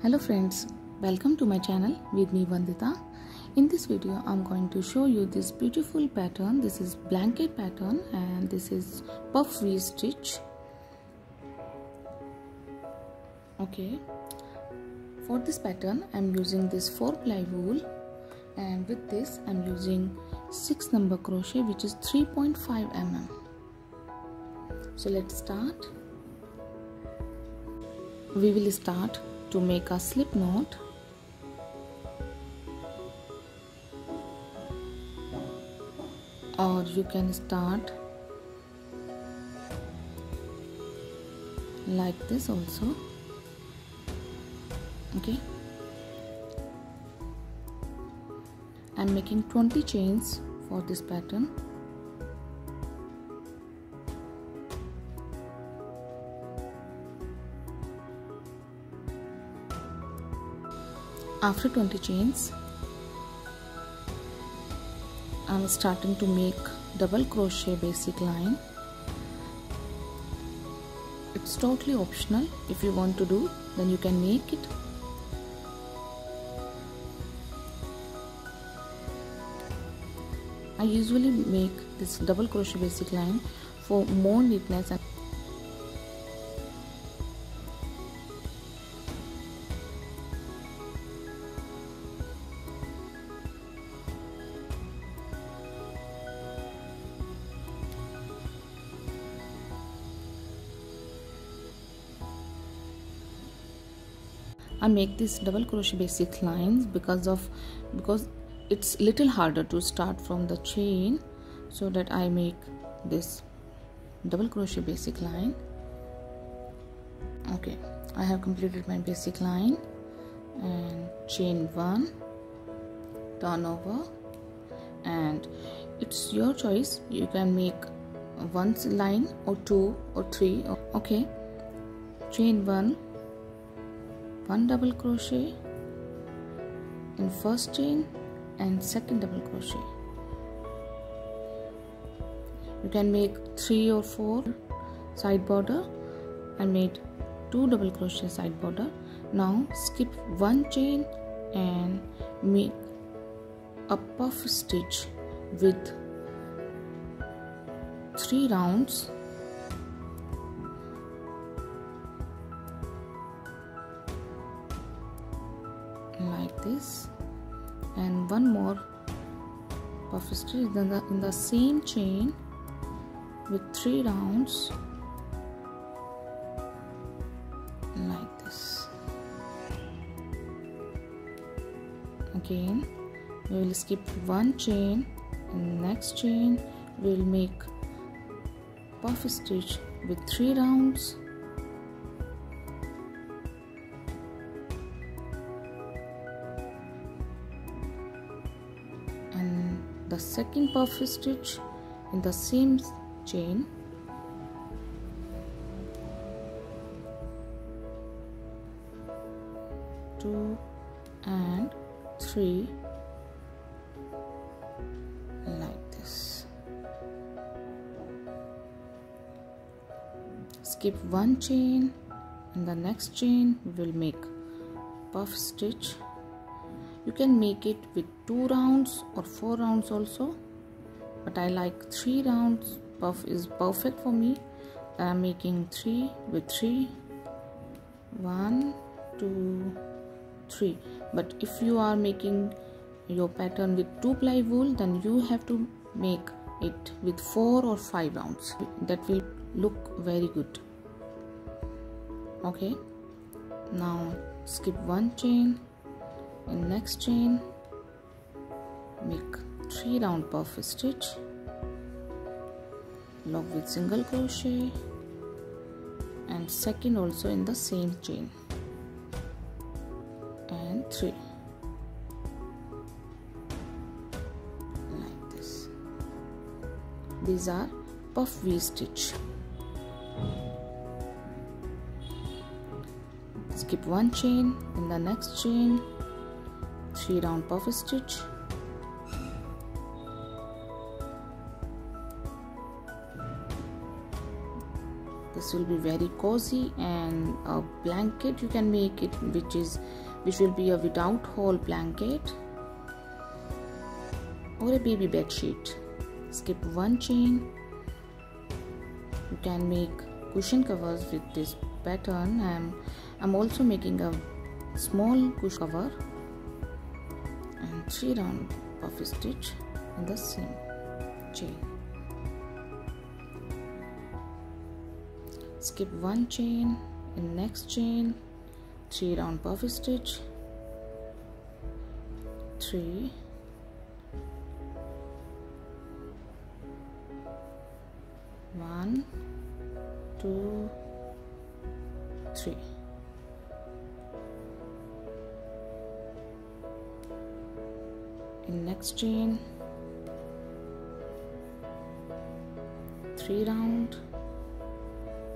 Hello friends, welcome to my channel with me Vandita. In this video I'm going to show you this beautiful pattern. This is blanket pattern and this is puff V stitch. Okay, for this pattern I'm using this 4-ply wool, and with this I'm using 6 number crochet, which is 3.5 mm. So let's start. We will start to make a slip knot. Or you can start like this also. Okay, I'm making 20 chains for this pattern. After 20 chains, I'm starting to make double crochet basic line. It's totally optional. If you want to do, then you can make it. I usually make this double crochet basic line for more neatness. I make this double crochet basic lines because it's little harder to start from the chain, so that I make this double crochet basic line. Okay, I have completed my basic line, and chain 1, turn over, and it's your choice. You can make one line or 2 or 3. Okay, chain 1 double crochet in first chain and second double crochet. You can make 3 or 4 side border. I made 2 double crochet side border. Now skip 1 chain and make a puff stitch with 3 rounds. Like this, and 1 more puff stitch in the same chain with 3 rounds, like this. Again we will skip 1 chain, and next chain we will make puff stitch with 3 rounds, and the second puff stitch in the same chain, two and 3, like this. Skip 1 chain, and the next chain we will make puff stitch. You can make it with 2 rounds or 4 rounds also, but I like 3 rounds. Puff is perfect for me. I'm making 3 with 3, 1, 2, 3. But if you are making your pattern with 2-ply wool, then you have to make it with 4 or 5 rounds. That will look very good. Okay, now skip 1 chain, in next chain make 3 round puff stitch, lock with single crochet, and second also in the same chain, and 3, like this. These are puff V stitch. Skip 1 chain, in the next chain 3 round puff stitch, the this will be very cozy, and a blanket you can make it which will be a without hole blanket or a baby bed sheet. Skip one chain. You can make cushion covers with this pattern, and I'm also making a small cushion cover and 3 round puff stitch in the same chain. Skip one chain. In next chain 3 round puff stitch, 3, 1, 2, 3. In next chain 3 round,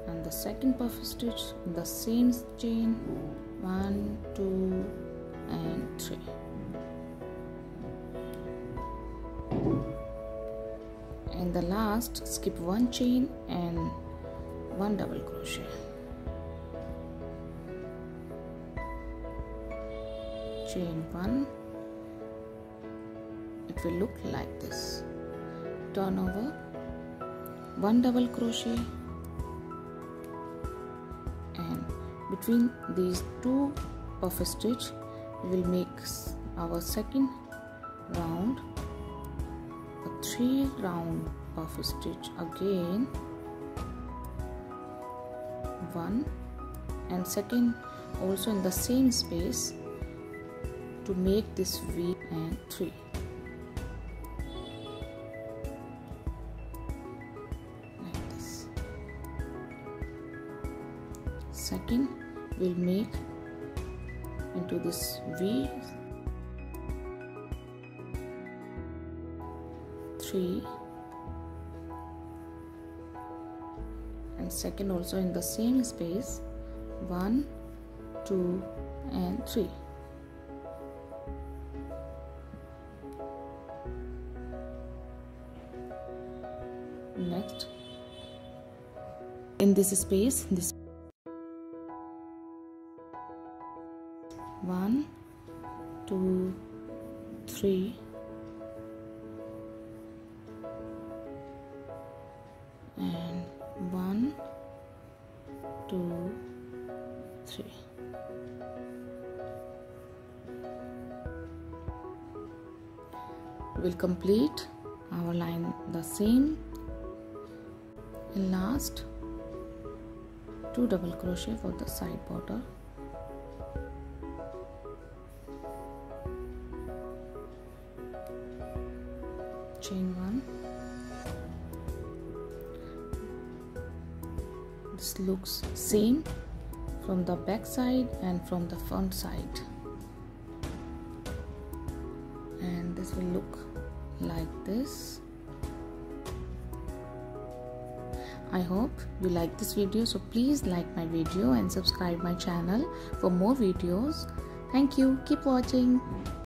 and the second puff stitch in the same chain, 1, 2 and 3. And the last, skip one chain and 1 double crochet. Chain 1. It will look like this. Turn over, 1 double crochet, and between these 2 puff stitch we will make our second round, a 3 round puff stitch again, 1, and second also in the same space to make this V, and 3. Like this. Second we'll make into this V, 3, and second also in the same space, 1, 2 and 3. Next, in this space, this 1, 2, 3 and 1, 2, 3. We'll complete our line the same. In last 2 double crochet for the side border. Chain 1. This looks same from the back side and from the front side, and this will look like this. I hope you like this video, so please like my video and subscribe my channel for more videos. Thank you. Keep watching.